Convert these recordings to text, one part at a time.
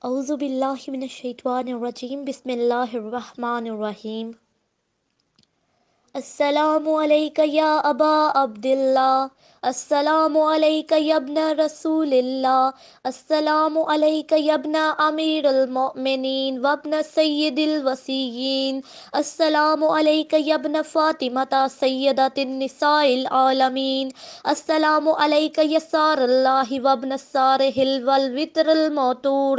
اعوذ باللہ من الشیطان الرجیم بسم اللہ الرحمن الرحیم السلام علیک یا ابا عبداللہ، السلام علیک یا ابن رسول اللہ، السلام علیک یا ابن امیر المؤمنین وابن سید الوصیین، السلام علیک یا ابن فاطمہ سیدۃ النساء العالمین، السلام علیک یا سار اللہ وابن سارہ والوتر الموتور،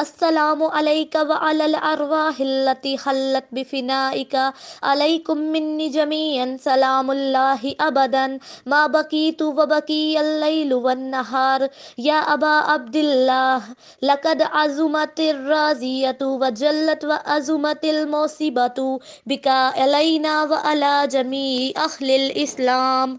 السلام علیک وعلی الارواح التي حلت بفنائک، علیکم منی جمیعا سلام اللہ ابدا ما بقیت وبقی اللیل والنہار یا ابا عبداللہ لقد عظمت الرازیۃ وجلت وعظمت المصیبۃ بک علینا وعلی جمیع اہل الاسلام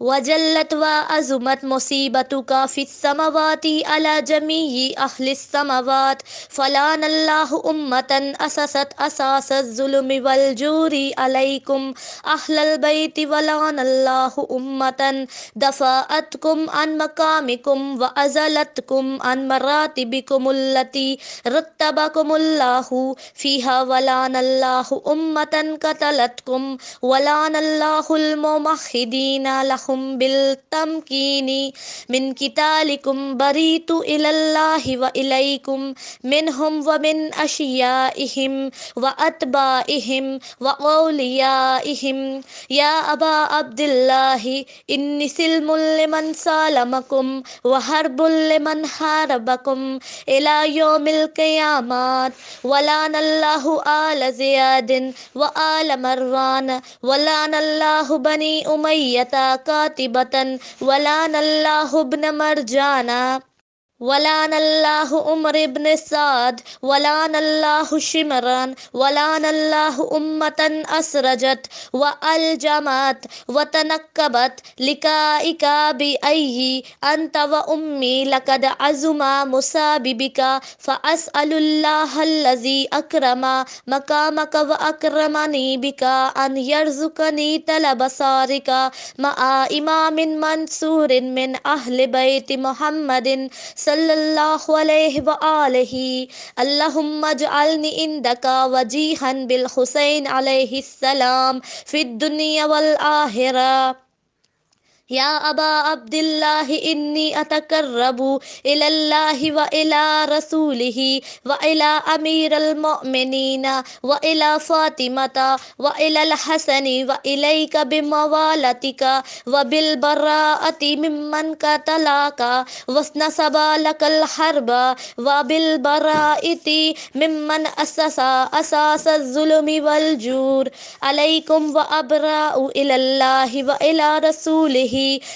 وجلت وعظمت مصیبتک فی السماوات علی جمیع اہل السماوات فلان اللہ امتا اسست اساس الظلم والجور علیکم اہل البیت ولان اللہ امتا دفعتکم عن مقامکم وازلتکم عن مراتبکم التی رتبکم اللہ فیہا ولان اللہ امتا قتلتکم ولان اللہ الممہدین لہم بالتمکین من قتالکم بریت الی اللہ والیکم منہم ومن اشیائہم واتباعہم واولیائہم یا ابا عبداللہ انی سلم لمن سالمکم وحرب لمن حاربکم الی یوم القیامات ولان اللہ آل زیاد وآل مروان ولان اللہ بنی امیۃ قاتبۃ ولان اللہ ابن مرجانہ ولان اللہ عمر ابن سعد ولان اللہ شمران ولان اللہ امتا اسرجت والجمت وتنکبت لقائک بأیہ انت وامی لقد عظم مصابی بک فاسأل اللہ الذی اکرم مقامک واکرمنی بک ان یرزقنی طلب صارک مع امام منصور من اہل بیت محمد صلی اللہ علیہ وآلہ اللہم اجعلنی عندک وجیہا بالحسین علیہ السلام فی الدنیا والآخرہ یا ابا عبداللہ انی اتقرب الی اللہ والی رسولہ والی امیر المؤمنین والی فاطمۃ والی الحسن والیک بموالتک وبالبراءۃ ممن قتلاک ونصب لک الحرب وبالبراءۃ ممن اسس اساس الظلم والجور علیکم وابرأ الی اللہ والی رسولہ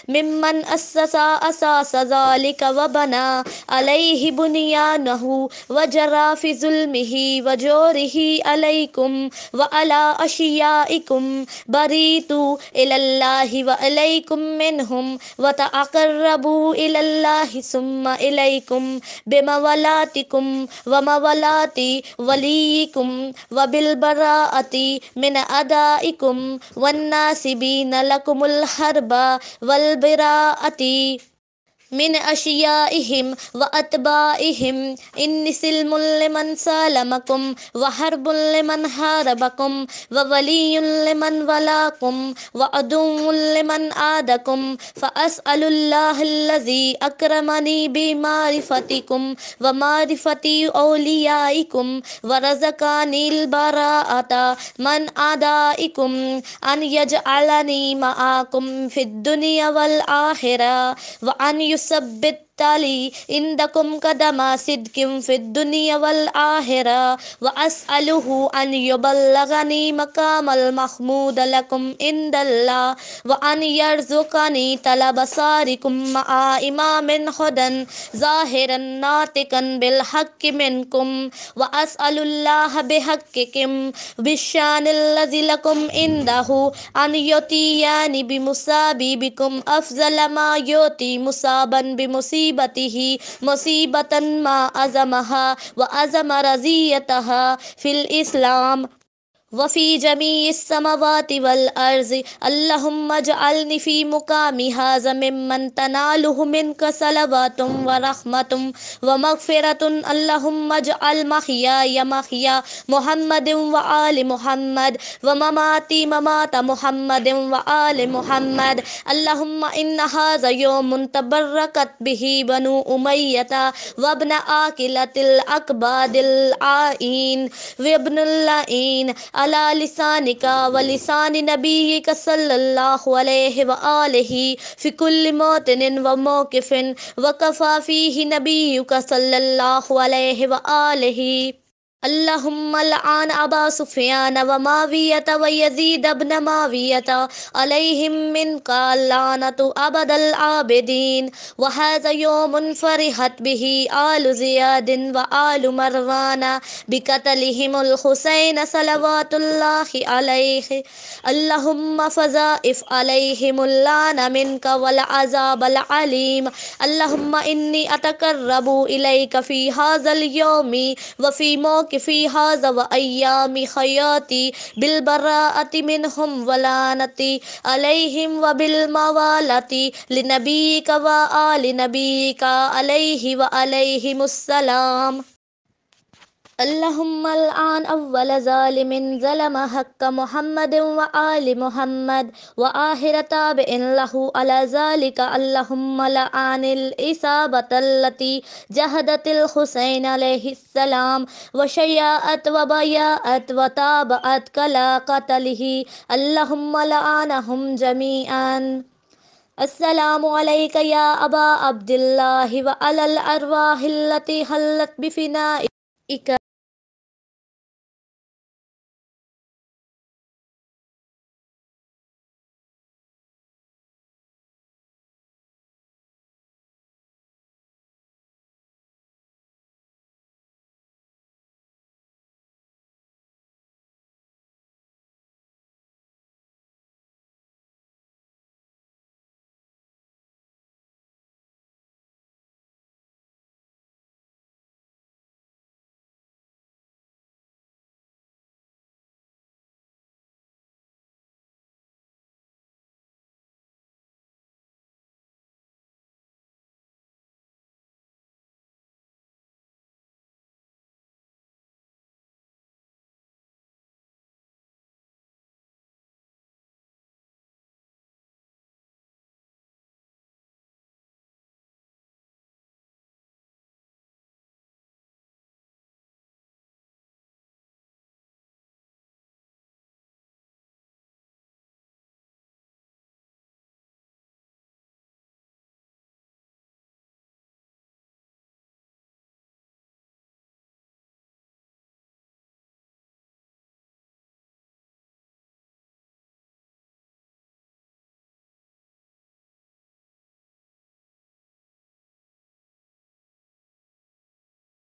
ممن اسس اساس ذلك وبنى عليه بنيانه وجرى في ظلمه وجوره عليكم وعلى أشيائكم بريت إلى الله وإليكم منهم وتقربوا إلى الله ثم إليكم بمولاتكم ومولات وليكم وبالبراءة من أعدائكم والناصبين لكم الحرب والبراءة من اشیائہم واتباعہم انی سلم لمن سالمکم وحرب لمن حاربکم وولی لمن ولاکم وعدو لمن عادکم فاسأل اللہ الذی اکرمنی بمعرفتکم ومعرفت اولیائکم ورزقانی البراءة من اعدائکم ان یجعلنی معاکم فی الدنیا والآخرہ وأن يثبت لي عندكم قدم صدق في الدنيا والآخرة وأسأله أن يبلغني مقام المحمود لكم عند الله وأن يرزقني طلب صاركم مع إمام هدى ظاهرا ناطقا بالحق منكم وأسأل الله بحقكم بالشان الذي لكم عنده أن يؤتيني بمصابي بكم أفضل ما يؤتي مصابا بمصيبته مصيبة ما أعظمها وأعظم رزيتها في الإسلام وفي جميع السماوات والأرض اللهم اجعلني في مقامي هذا ممن تناله منك صلوات ورحمة ومغفرة. اللهم اجعل محياي محيا محمد وآل محمد ومماتي ممات محمد وآل محمد. اللهم إن هذا يوم تبركت به بنو أمية وابن آكلة الأكباد العائين وابن اللعين على لسانك ولسان نبيك صلى الله عليه وآله في كل موطن وموقف وكفى فيه نبيك صلى الله عليه وآله. اللهم لعن أبا سفيان ومعاوية ويزيد بن معاوية عليهم منك اللعنة أبد العابدين. وهذا يوم فرحت به آل زياد وآل مروان بقتلهم الحسين صلوات الله عليه. اللهم فضاعف عليهم اللعن منك والعذاب العليم. اللهم إني أتقرب إليك في هذا اليوم وفي موقفي هذا وأيام حياتي بالبراءة منهم ولعنتي عليهم وبالموالة لنبيك وآل نبيك عليه وعليهم السلام. اللهم الآن أول ظالم ظلم حق محمد وآل محمد وآخر تابع له على ذلك. اللهم لعن الإصابة التي جهدت الحسين عليه السلام وشيعت وبيعت وتابعت كلا قتله. اللهم لعنهم جميعا. السلام عليك يا أبا عبد الله وعلى الأرواح التي حلت بفنائك